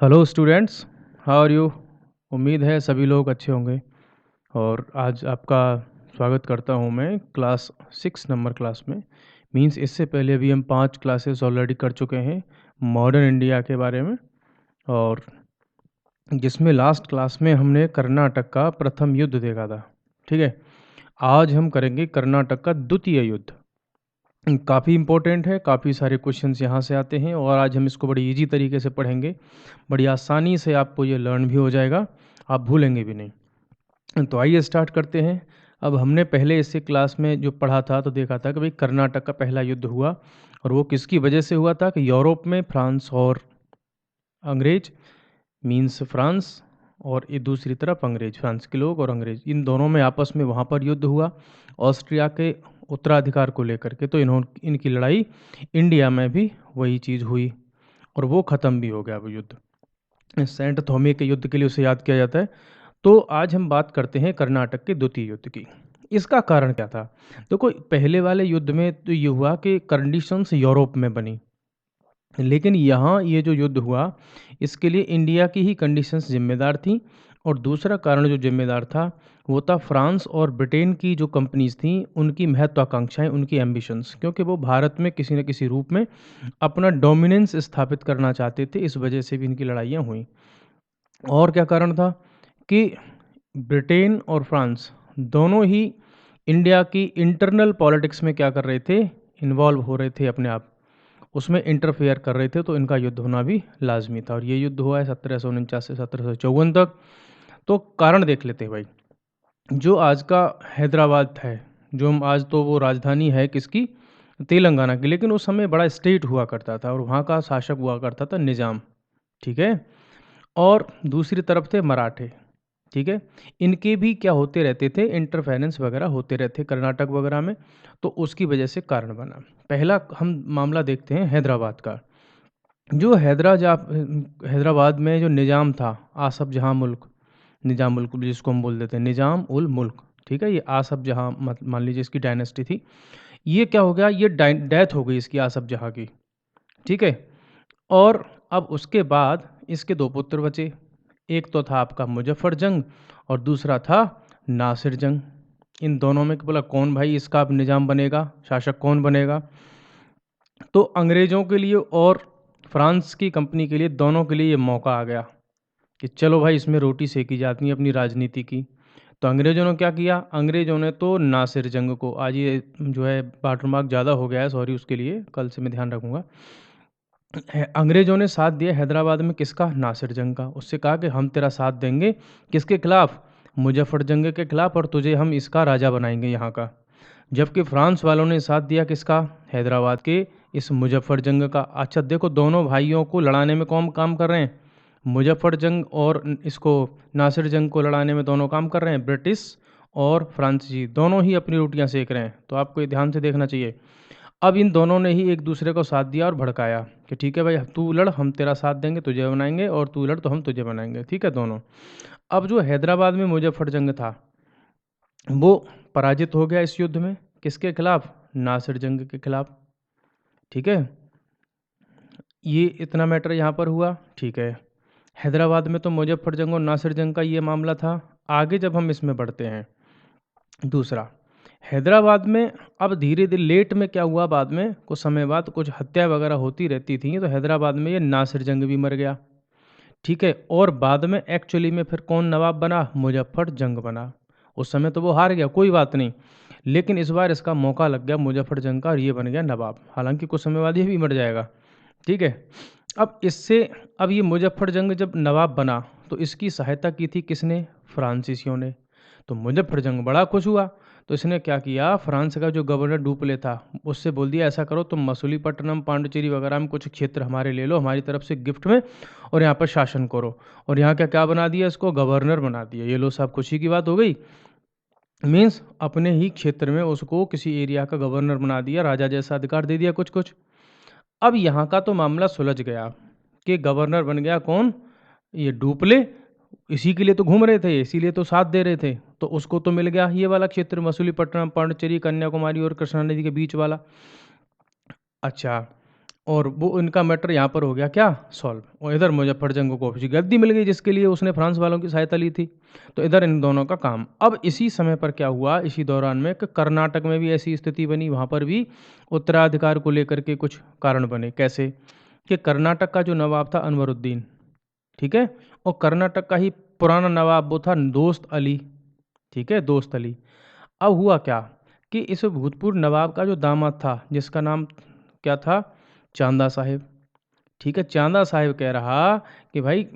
Hello students, how are you. उम्मीद है सभी लोग अच्छे होंगे। और आज आपका स्वागत करता हूं मैं क्लास 6 नंबर क्लास में। मींस इससे पहले भी हम 5 क्लासेस ऑलरेडी कर चुके हैं मॉडर्न इंडिया के बारे में। और जिसमें लास्ट क्लास में हमने कर्नाटक का प्रथम युद्ध देखा था। ठीक है, आज हम करेंगे कर्नाटक का द्वितीय युद्ध। काफ़ी इम्पोर्टेंट है, काफ़ी सारे क्वेश्चंस यहाँ से आते हैं और आज हम इसको बड़ी इजी तरीके से पढ़ेंगे। बड़ी आसानी से आपको ये लर्न भी हो जाएगा, आप भूलेंगे भी नहीं। तो आइए स्टार्ट करते हैं। अब हमने पहले इससे क्लास में जो पढ़ा था तो देखा था कि भाई कर्नाटक का पहला युद्ध हुआ और वो किसकी वजह से हुआ था कि यूरोप में फ्रांस और अंग्रेज, मीन्स फ्रांस और ये दूसरी तरफ अंग्रेज, फ्रांस के लोग और अंग्रेज, इन दोनों में आपस में वहाँ पर युद्ध हुआ ऑस्ट्रिया के उत्तराधिकार को लेकर के। तो इनकी लड़ाई इंडिया में भी वही चीज़ हुई और वो ख़त्म भी हो गया वो युद्ध। सेंट थॉमे के युद्ध के लिए उसे याद किया जाता है। तो आज हम बात करते हैं कर्नाटक के द्वितीय युद्ध की। इसका कारण क्या था? देखो, पहले वाले युद्ध में तो ये हुआ कि कंडीशंस यूरोप में बनी, लेकिन यहाँ ये जो युद्ध हुआ इसके लिए इंडिया की ही कंडीशंस जिम्मेदार थी। और दूसरा कारण जो जिम्मेदार था वो था फ्रांस और ब्रिटेन की जो कंपनीज थी उनकी महत्वाकांक्षाएं, उनकी एम्बिशंस, क्योंकि वो भारत में किसी न किसी रूप में अपना डोमिनेंस स्थापित करना चाहते थे। इस वजह से भी इनकी लड़ाइयाँ हुई। और क्या कारण था कि ब्रिटेन और फ्रांस दोनों ही इंडिया की इंटरनल पॉलिटिक्स में क्या कर रहे थे, इन्वॉल्व हो रहे थे, अपने आप उसमें इंटरफेयर कर रहे थे। तो इनका युद्ध होना भी लाजमी था और ये युद्ध हुआ है 1749 से 1754 तक। तो कारण देख लेते हैं भाई। जो आज का हैदराबाद है, जो हम आज, तो वो राजधानी है किसकी, तेलंगाना की, लेकिन उस समय बड़ा स्टेट हुआ करता था और वहाँ का शासक हुआ करता था निज़ाम। ठीक है, और दूसरी तरफ थे मराठे। ठीक है, इनके भी क्या होते रहते थे, इंटरफेरेंस वगैरह होते रहते कर्नाटक वगैरह में। तो उसकी वजह से कारण बना। पहला हम मामला देखते हैं हैदराबाद का। जो हैदराबाद में जो निज़ाम था, आसफ जहाँ मुल्क, निज़ाम मुल्क जिसको हम बोल देते हैं, निज़ाम उल मुल्क। ठीक है, ये आसफ जहाँ मान लीजिए इसकी डायनेस्टी थी। ये क्या हो गया, ये डेथ हो गई इसकी, आसफ जहाँ की। ठीक है, और अब उसके बाद इसके दो पुत्र बचे। एक तो था आपका मुजफ्फर जंग और दूसरा था नासिर जंग। इन दोनों में बोला कौन भाई इसका अब निज़ाम बनेगा, शासक कौन बनेगा। तो अंग्रेज़ों के लिए और फ्रांस की कंपनी के लिए, दोनों के लिए ये मौका आ गया कि चलो भाई इसमें रोटी सेकी जाती है अपनी राजनीति की। तो अंग्रेज़ों ने क्या किया, अंग्रेज़ों ने तो नासिर जंग को, आज ये जो है वाटर मार्क ज़्यादा हो गया है, सॉरी उसके लिए, कल से मैं ध्यान रखूँगा। अंग्रेज़ों ने साथ दिया हैदराबाद में किसका, नासिर जंग का। उससे कहा कि हम तेरा साथ देंगे, किसके खिलाफ, मुजफ्फर जंग के खिलाफ, और तुझे हम इसका राजा बनाएंगे यहाँ का। जबकि फ्रांस वालों ने साथ दिया किसका, हैदराबाद के इस मुजफ्फर जंग का। अच्छा देखो, दोनों भाइयों को लड़ाने में कौन काम कर रहे हैं, मुजफ्फर जंग और इसको नासिर जंग को लड़ाने में दोनों काम कर रहे हैं, ब्रिटिश और फ्रांसीसी दोनों ही अपनी रोटियां सेक रहे हैं। तो आपको ये ध्यान से देखना चाहिए। अब इन दोनों ने ही एक दूसरे को साथ दिया और भड़काया कि ठीक है भाई, तू लड़ हम तेरा साथ देंगे, तुझे बनाएंगे, और तू लड़ तो हम तुझे बनाएंगे। ठीक है, दोनों। अब जो हैदराबाद में मुजफ्फर जंग था वो पराजित हो गया इस युद्ध में, किसके खिलाफ, नासिर जंग के खिलाफ। ठीक है, ये इतना मैटर यहाँ पर हुआ। ठीक है, हैदराबाद में तो मुजफ्फर जंग और नासिर जंग का ये मामला था। आगे जब हम इसमें बढ़ते हैं, दूसरा, हैदराबाद में अब धीरे धीरे लेट में क्या हुआ, बाद में कुछ समय बाद कुछ हत्या वगैरह होती रहती थी, तो हैदराबाद में ये नासिर जंग भी मर गया। ठीक है, और बाद में एक्चुअली में फिर कौन नवाब बना, मुजफ्फर जंग बना। उस समय तो वो हार गया, कोई बात नहीं, लेकिन इस बार इसका मौका लग गया मुजफ्फर जंग का और ये बन गया नवाब। हालांकि कुछ समय बाद ये भी मर जाएगा। ठीक है, अब इससे, अब ये मुजफ्फर जंग जब नवाब बना तो इसकी सहायता की थी किसने, फ्रांसीसियों ने। तो मुजफ्फर जंग बड़ा खुश हुआ। तो इसने क्या किया, फ्रांस का जो गवर्नर डुप्ले था उससे बोल दिया ऐसा करो, तुम मसूलीपट्टनम, पांडिचेरी वगैरह में कुछ क्षेत्र हमारे ले लो, हमारी तरफ से गिफ्ट में, और यहाँ पर शासन करो। और यहाँ क्या क्या बना दिया, इसको गवर्नर बना दिया। ये लो साहब, खुशी की बात हो गई। मीन्स अपने ही क्षेत्र में उसको किसी एरिया का गवर्नर बना दिया, राजा जैसा अधिकार दे दिया कुछ कुछ। अब यहाँ का तो मामला सुलझ गया कि गवर्नर बन गया कौन, ये डुप्ले। इसी के लिए तो घूम रहे थे, इसीलिए तो साथ दे रहे थे। तो उसको तो मिल गया ये वाला क्षेत्र, मसूलीपट्टनम, पांडिचेरी, कन्याकुमारी और कृष्णा नदी के बीच वाला। अच्छा, और वो इनका मैटर यहाँ पर हो गया क्या सॉल्व। और इधर मुजफ्फरजंग को कुछ गद्दी मिल गई जिसके लिए उसने फ्रांस वालों की सहायता ली थी। तो इधर इन दोनों का काम। अब इसी समय पर क्या हुआ, इसी दौरान में कि कर्नाटक में भी ऐसी स्थिति बनी, वहाँ पर भी उत्तराधिकार को लेकर के कुछ कारण बने। कैसे कि कर्नाटक का जो नवाब था अनवरुद्दीन, ठीक है, और कर्नाटक का ही पुराना नवाब वो था दोस्त अली, ठीक है, दोस्त अली। अब हुआ क्या कि इस भूतपूर्व नवाब का जो दामाद था जिसका नाम क्या था, चांदा साहिब, ठीक है, चांदा साहिब कह रहा कि भाई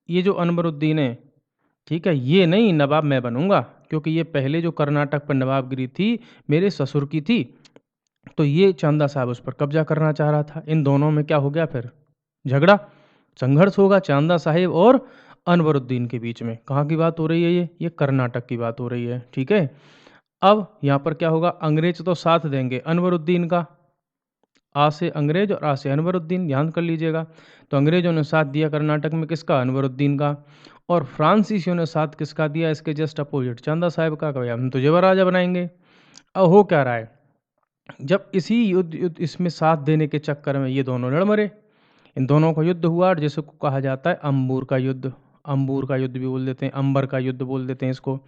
ये जो अनवरुद्दीन है, ठीक है, ये नहीं नवाब मैं बनूंगा, क्योंकि ये पहले जो कर्नाटक पर नवाबगिरी थी मेरे ससुर की थी, तो ये चांदा साहब उस पर कब्जा करना चाह रहा था। इन दोनों में क्या हो गया फिर, झगड़ा, संघर्ष होगा चांदा साहिब और अनवरुद्दीन के बीच में। कहाँ की बात हो रही है, ये कर्नाटक की बात हो रही है, ठीक है। अब यहाँ पर क्या होगा, अंग्रेज तो साथ देंगे अनवरुद्दीन का, आ से अंग्रेज और आ से अनवरुद्दीन, ध्यान कर लीजिएगा। तो अंग्रेजों ने साथ दिया कर्नाटक में किसका, अनवरुद्दीन का, और फ्रांसीसियों ने साथ किसका दिया, इसके जस्ट अपोजिट चांदा साहिब का, भाई हम तुझे राजा बनाएंगे। अब हो क्या रहा है, जब इसी युद्ध इसमें साथ देने के चक्कर में ये दोनों लड़ मरे। इन दोनों का युद्ध हुआ और जिसको कहा जाता है अंबूर का युद्ध, अंबूर का युद्ध भी बोल देते हैं, अंबर का युद्ध बोल देते हैं इसको।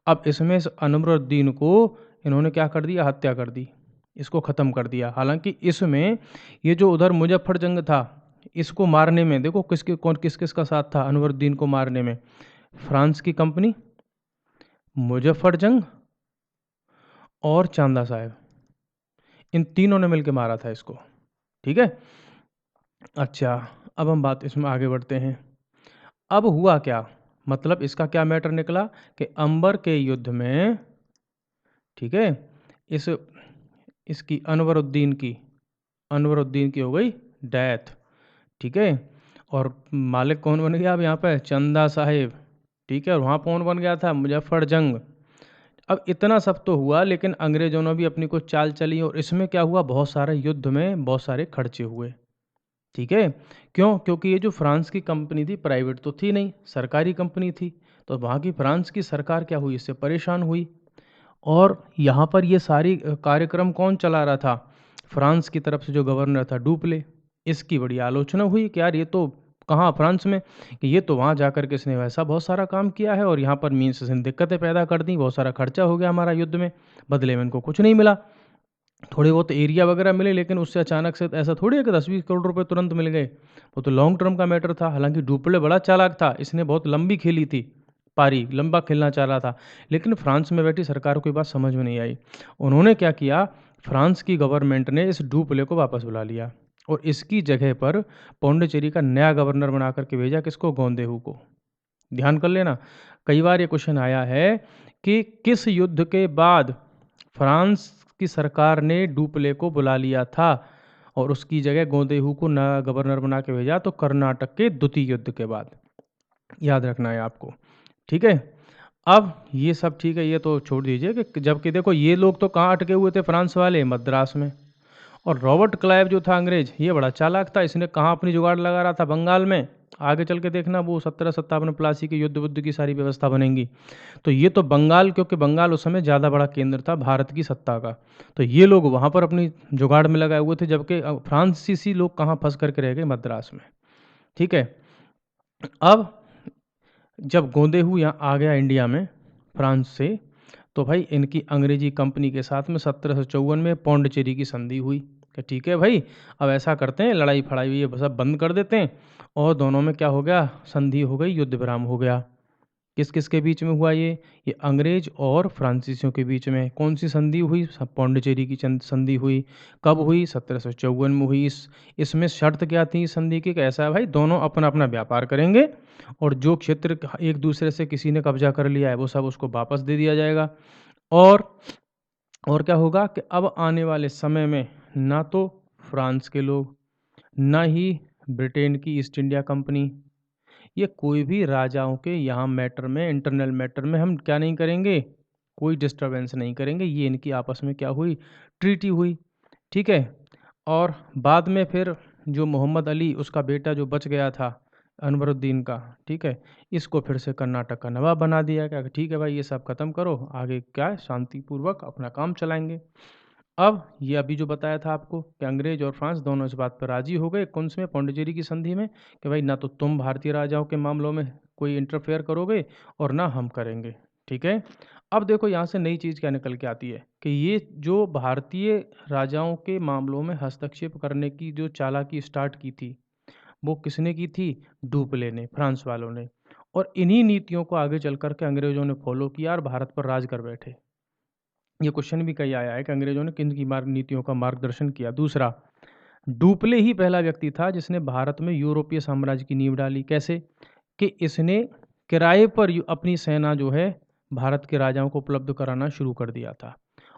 अब इसमें इस अनवरुद्दीन को इन्होंने क्या कर दिया, हत्या कर दी, इसको ख़त्म कर दिया। हालांकि इसमें ये जो उधर मुजफ्फरजंग था, इसको मारने में देखो किसके कौन किस किस का साथ था अनवरुद्दीन को मारने में, फ्रांस की कंपनी, मुजफ्फरजंग और चांदा साहब, इन तीनों ने मिलकर मारा था इसको, ठीक है। अच्छा, अब हम बात इसमें आगे बढ़ते हैं। अब हुआ क्या, मतलब इसका क्या मैटर निकला कि अंबर के युद्ध में, ठीक है, इस इसकी अनवरुद्दीन की हो गई डेथ, ठीक है। और मालिक कौन बन गया अब यहाँ पे, चंदा साहिब, ठीक है, और वहाँ कौन बन गया था, मुजफ्फरजंग। अब इतना सब तो हुआ, लेकिन अंग्रेजों ने भी अपनी कुछ चाल चली और इसमें क्या हुआ, बहुत सारे युद्ध में बहुत सारे खर्चे हुए, ठीक है। क्यों, क्योंकि ये जो फ्रांस की कंपनी थी प्राइवेट तो थी नहीं, सरकारी कंपनी थी, तो वहाँ की फ्रांस की सरकार क्या हुई, इससे परेशान हुई। और यहाँ पर ये सारी कार्यक्रम कौन चला रहा था, फ्रांस की तरफ से जो गवर्नर था डुप्ले, इसकी बड़ी आलोचना हुई कि यार ये तो कहाँ फ्रांस में, कि ये तो वहाँ जाकर के इसने वैसा बहुत सारा काम किया है और यहाँ पर मीन्स इसने दिक्कतें पैदा कर दी, बहुत सारा खर्चा हो गया हमारा युद्ध में, बदले में इनको कुछ नहीं मिला, थोड़े बहुत एरिया वगैरह मिले, लेकिन उससे अचानक से ऐसा थोड़ी है कि 10-20 करोड़ रुपए तुरंत मिल गए, वो तो लॉन्ग टर्म का मैटर था। हालांकि डुप्ले बड़ा चालाक था, इसने बहुत लंबी खेली थी, पारी लंबा खेलना चाह रहा था, लेकिन फ्रांस में बैठी सरकार को ये बात समझ में नहीं आई। उन्होंने क्या किया, फ्रांस की गवर्नमेंट ने इस डुप्ले को वापस बुला लिया और इसकी जगह पर पौंडीचेरी का नया गवर्नर बना करके भेजा, किसको, गोंदेहू को। ध्यान कर लेना, कई बार ये क्वेश्चन आया है कि किस युद्ध के बाद फ्रांस की सरकार ने डुप्ले को बुला लिया था और उसकी जगह गोंदेहू को नया गवर्नर बना के भेजा, तो कर्नाटक के द्वितीय युद्ध के बाद, याद रखना है आपको, ठीक है। अब ये सब ठीक है, ये तो छोड़ दीजिए कि जबकि देखो ये लोग तो कहाँ अटके हुए थे, फ्रांस वाले मद्रास में। और रॉबर्ट क्लाइव जो था अंग्रेज, ये बड़ा चालाक था, इसने कहाँ अपनी जुगाड़ लगा रहा था, बंगाल में। आगे चल के देखना वो 1757 प्लासी के युद्ध बुद्ध की सारी व्यवस्था बनेंगी, तो ये तो बंगाल, क्योंकि बंगाल उस समय ज़्यादा बड़ा केंद्र था भारत की सत्ता का, तो ये लोग वहाँ पर अपनी जुगाड़ में लगाए हुए थे, जबकि फ्रांसीसी लोग कहाँ फंस करके रह गए, मद्रास में, ठीक है। अब जब गोंदेहू यहाँ आ गया इंडिया में फ्रांस से, तो भाई इनकी अंग्रेजी कंपनी के साथ में 1754 में पौंडीचेरी की संधि हुई कि ठीक है भाई, अब ऐसा करते हैं, लड़ाई फड़ाई ये सब बंद कर देते हैं, और दोनों में क्या हो गया, संधि हो गई, युद्ध विराम हो गया। किस किस के बीच में हुआ ये अंग्रेज और फ्रांसीसियों के बीच में। कौन सी संधि हुई, पौंडीचेरी की संधि हुई। कब हुई, 1754 में हुई। इसमें शर्त क्या थी संधि की, कि ऐसा है भाई दोनों अपना अपना व्यापार करेंगे और जो क्षेत्र एक दूसरे से किसी ने कब्जा कर लिया है वो सब उसको वापस दे दिया जाएगा। और और क्या होगा कि अब आने वाले समय में ना तो फ्रांस के लोग, ना ही ब्रिटेन की ईस्ट इंडिया कंपनी, ये कोई भी राजाओं के यहाँ मैटर में, इंटरनल मैटर में हम क्या नहीं करेंगे, कोई डिस्टरबेंस नहीं करेंगे। ये इनकी आपस में क्या हुई, ट्रीटी हुई, ठीक है। और बाद में फिर जो मोहम्मद अली, उसका बेटा जो बच गया था अनवरुद्दीन का, ठीक है, इसको फिर से कर्नाटक का नवाब बना दिया, क्या ठीक है भाई ये सब खत्म करो, आगे क्या है शांतिपूर्वक अपना काम चलाएंगे। अब ये अभी जो बताया था आपको कि अंग्रेज और फ्रांस दोनों इस बात पर राजी हो गए कौन से में, पौंडीचेरी की संधि में, कि भाई ना तो तुम भारतीय राजाओं के मामलों में कोई इंटरफेयर करोगे और ना हम करेंगे। ठीक है। अब देखो यहाँ से नई चीज़ क्या निकल के आती है कि ये जो भारतीय राजाओं के मामलों में हस्तक्षेप करने की जो चालाकी स्टार्ट की थी वो किसने की थी? डुप्ले ने, फ्रांस वालों ने। और इन्हीं नीतियों को आगे चल कर के अंग्रेजों ने फॉलो किया और भारत पर राज कर बैठे। ये क्वेश्चन भी कहीं आया है कि अंग्रेजों ने किन की मार्ग नीतियों का मार्गदर्शन किया। दूसरा, डुप्ले ही पहला व्यक्ति था जिसने भारत में यूरोपीय साम्राज्य की नींव डाली। कैसे? कि इसने किराए पर अपनी सेना जो है भारत के राजाओं को उपलब्ध कराना शुरू कर दिया था।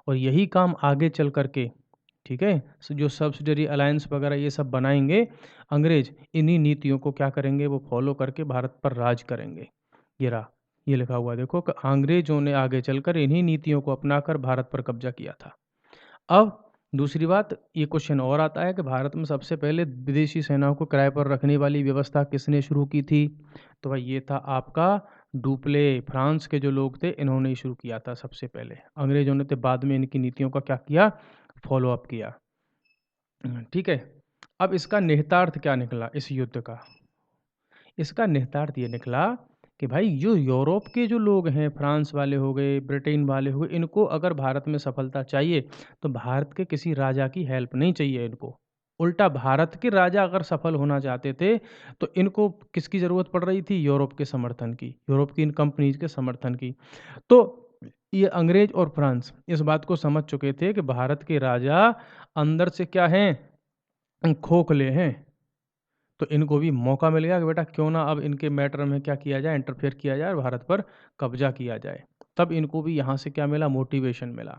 और यही काम आगे चल करके, ठीक है, जो सब्सिडरी अलायंस वगैरह ये सब बनाएंगे अंग्रेज, इन्हीं नीतियों को क्या करेंगे, वो फॉलो करके भारत पर राज करेंगे। ये रहा, ये लिखा हुआ देखो कि अंग्रेजों ने आगे चलकर इन्हीं नीतियों को अपनाकर भारत पर कब्जा किया था। अब दूसरी बात, ये क्वेश्चन और आता है कि भारत में सबसे पहले विदेशी सेनाओं को किराए पर रखने वाली व्यवस्था किसने शुरू की थी? तो भाई ये था आपका डुप्ले, फ्रांस के जो लोग थे इन्होंने ही शुरू किया था सबसे पहले। अंग्रेजों ने तो बाद में इनकी नीतियों का क्या किया, फॉलो अप किया। ठीक है। अब इसका निहितार्थ क्या निकला इस युद्ध का? इसका निहितार्थ ये निकला कि भाई जो यूरोप के जो लोग हैं, फ्रांस वाले हो गए, ब्रिटेन वाले हो गए, इनको अगर भारत में सफलता चाहिए तो भारत के किसी राजा की हेल्प नहीं चाहिए इनको। उल्टा भारत के राजा अगर सफल होना चाहते थे तो इनको किसकी ज़रूरत पड़ रही थी? यूरोप के समर्थन की, यूरोप की इन कंपनीज के समर्थन की। तो ये अंग्रेज और फ्रांस इस बात को समझ चुके थे कि भारत के राजा अंदर से क्या हैं, खोखले हैं। तो इनको भी मौका मिल गया कि बेटा क्यों ना अब इनके मैटर में क्या किया जाए, इंटरफेयर किया जाए और भारत पर कब्जा किया जाए। तब इनको भी यहाँ से क्या मिला, मोटिवेशन मिला।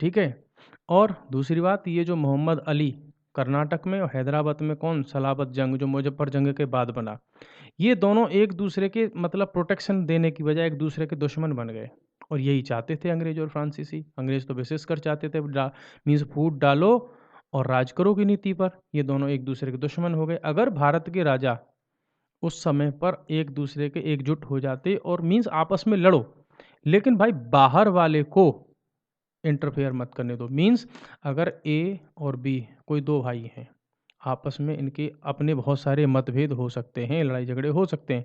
ठीक है। और दूसरी बात, ये जो मोहम्मद अली कर्नाटक में और हैदराबाद में कौन, सलाबत जंग जो मुजफ्फर जंग के बाद बना, ये दोनों एक दूसरे के मतलब प्रोटेक्शन देने की बजाय एक दूसरे के दुश्मन बन गए। और यही चाहते थे अंग्रेज और फ्रांसीसी। अंग्रेज तो विशेष कर चाहते थे मीन्स फूट डालो और राज करो की नीति पर। ये दोनों एक दूसरे के दुश्मन हो गए। अगर भारत के राजा उस समय पर एक दूसरे के एकजुट हो जाते और मीन्स आपस में लड़ो, लेकिन भाई बाहर वाले को इंटरफेयर मत करने दो। मीन्स अगर ए और बी कोई दो भाई हैं, आपस में इनके अपने बहुत सारे मतभेद हो सकते हैं, लड़ाई झगड़े हो सकते हैं,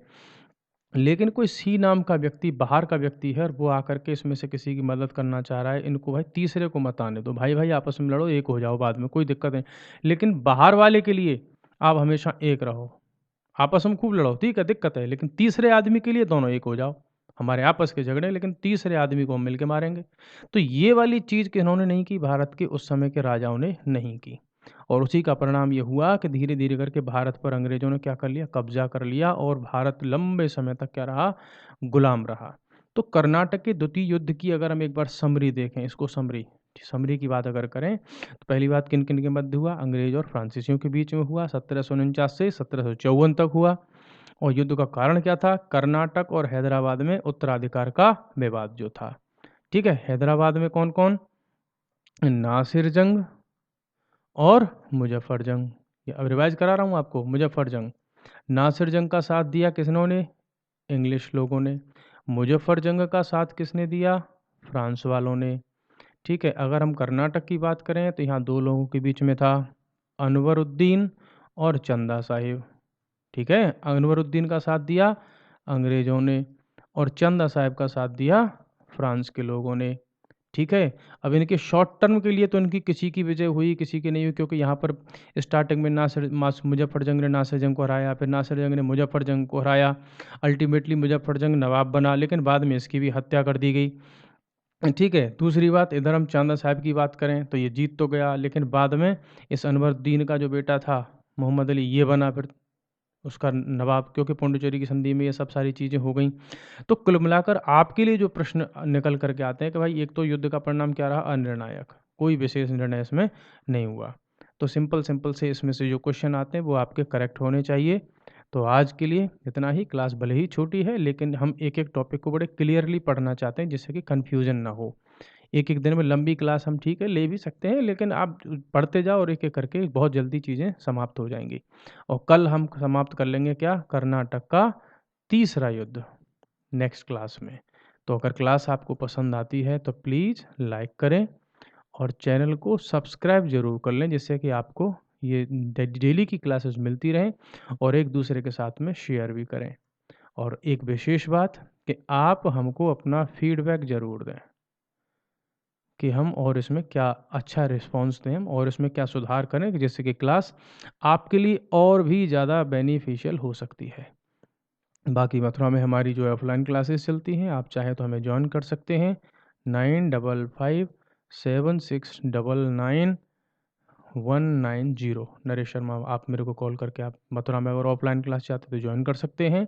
लेकिन कोई सी नाम का व्यक्ति बाहर का व्यक्ति है और वो आकर के इसमें से किसी की मदद करना चाह रहा है, इनको भाई तीसरे को मत आने दो। भाई भाई आपस में लड़ो, एक हो जाओ बाद में, कोई दिक्कत नहीं, लेकिन बाहर वाले के लिए आप हमेशा एक रहो। आपस में खूब लड़ो, ठीक है, दिक्कत है, लेकिन तीसरे आदमी के लिए दोनों एक हो जाओ। हमारे आपस के झगड़े, लेकिन तीसरे आदमी को हम मिलके मारेंगे। तो ये वाली चीज़ किन्होंने नहीं की, भारत के उस समय के राजाओं ने नहीं की। और उसी का परिणाम ये हुआ कि धीरे धीरे करके भारत पर अंग्रेजों ने क्या कर लिया, कब्जा कर लिया, और भारत लंबे समय तक क्या रहा, गुलाम रहा। तो कर्नाटक के द्वितीय युद्ध की अगर हम एक बार समरी देखें, इसको समरी समरी की बात अगर करें तो पहली बात किन किन के मध्य हुआ, अंग्रेज और फ्रांसीसियों के बीच में हुआ, 1749 से 1754 तक हुआ। और युद्ध का कारण क्या था? कर्नाटक और हैदराबाद में उत्तराधिकार का विवाद जो था। ठीक है। हैदराबाद में कौन कौन? नासिर जंग और मुजफ्फर जंग। ये अब रिवाइज करा रहा हूँ आपको। मुजफ्फर जंग, नासिर जंग का साथ दिया किसने? इंग्लिश लोगों ने। मुजफ्फर जंग का साथ किसने दिया? फ्रांस वालों ने। ठीक है। अगर हम कर्नाटक की बात करें तो यहाँ दो लोगों के बीच में था, अनवरुद्दीन और चंदा साहिब। ठीक है। अनवरुद्दीन का साथ दिया अंग्रेज़ों ने और चंदा साहिब का साथ दिया फ्रांस के लोगों ने। ठीक है। अब इनके शॉर्ट टर्म के लिए तो इनकी किसी की विजय हुई, किसी की नहीं हुई, क्योंकि यहाँ पर स्टार्टिंग में मुजफ्फर जंग ने नासिर जंग को हराया, फिर नासिर जंग ने मुजफ्फर जंग को हराया। अल्टीमेटली मुजफ्फर जंग नवाब बना, लेकिन बाद में इसकी भी हत्या कर दी गई। ठीक है। दूसरी बात, इधर हम चंदा साहिब की बात करें तो ये जीत तो गया, लेकिन बाद में इस अनवरुद्दीन का जो बेटा था मोहम्मद अली, ये बना फिर उसका नवाब, क्योंकि पौंडीचेरी की संधि में ये सब सारी चीज़ें हो गई। तो कुल मिलाकर आपके लिए जो प्रश्न निकल करके आते हैं कि भाई एक तो युद्ध का परिणाम क्या रहा, अनिर्णायक, कोई विशेष निर्णय इसमें नहीं हुआ। तो सिंपल सिंपल से इसमें से जो क्वेश्चन आते हैं वो आपके करेक्ट होने चाहिए। तो आज के लिए इतना ही। क्लास भले ही छोटी है, लेकिन हम एक एक टॉपिक को बड़े क्लियरली पढ़ना चाहते हैं जिससे कि कन्फ्यूजन ना हो। एक एक दिन में लंबी क्लास हम ठीक है ले भी सकते हैं, लेकिन आप पढ़ते जाओ और एक एक करके बहुत जल्दी चीज़ें समाप्त हो जाएंगी। और कल हम समाप्त कर लेंगे क्या, कर्नाटक का तीसरा युद्ध, नेक्स्ट क्लास में। तो अगर क्लास आपको पसंद आती है तो प्लीज़ लाइक करें और चैनल को सब्सक्राइब ज़रूर कर लें, जिससे कि आपको ये डेली की क्लासेस मिलती रहें और एक दूसरे के साथ में शेयर भी करें। और एक विशेष बात कि आप हमको अपना फीडबैक ज़रूर दें कि हम और इसमें क्या अच्छा रिस्पॉन्स दें हम और इसमें क्या सुधार करें, कि जिससे कि क्लास आपके लिए और भी ज़्यादा बेनिफिशियल हो सकती है। बाकी मथुरा में हमारी जो ऑफलाइन क्लासेस चलती हैं, आप चाहें तो हमें जॉइन कर सकते हैं 9557699190। नरेश शर्मा, आप मेरे को कॉल करके आप मथुरा में अगर ऑफलाइन क्लास चाहते हैं तो ज्वाइन कर सकते हैं।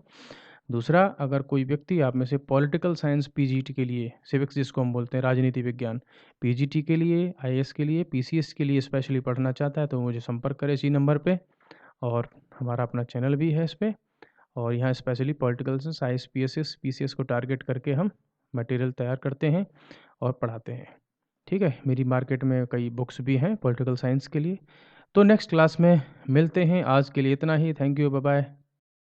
दूसरा, अगर कोई व्यक्ति आप में से पॉलिटिकल साइंस पीजीटी के लिए, सिविक्स जिसको हम बोलते हैं, राजनीति विज्ञान पीजीटी के लिए, आईएएस के लिए, पीसीएस के लिए स्पेशली पढ़ना चाहता है तो मुझे संपर्क करें इसी नंबर पे। और हमारा अपना चैनल भी है इस पे, और यहाँ specially political science, IAS, PSS, PCS को टारगेट करके हम मटेरियल तैयार करते हैं और पढ़ाते हैं। ठीक है, मेरी मार्केट में कई बुक्स भी हैं पॉलिटिकल साइंस के लिए। तो नेक्स्ट क्लास में मिलते हैं, आज के लिए इतना ही। Thank you, bye bye.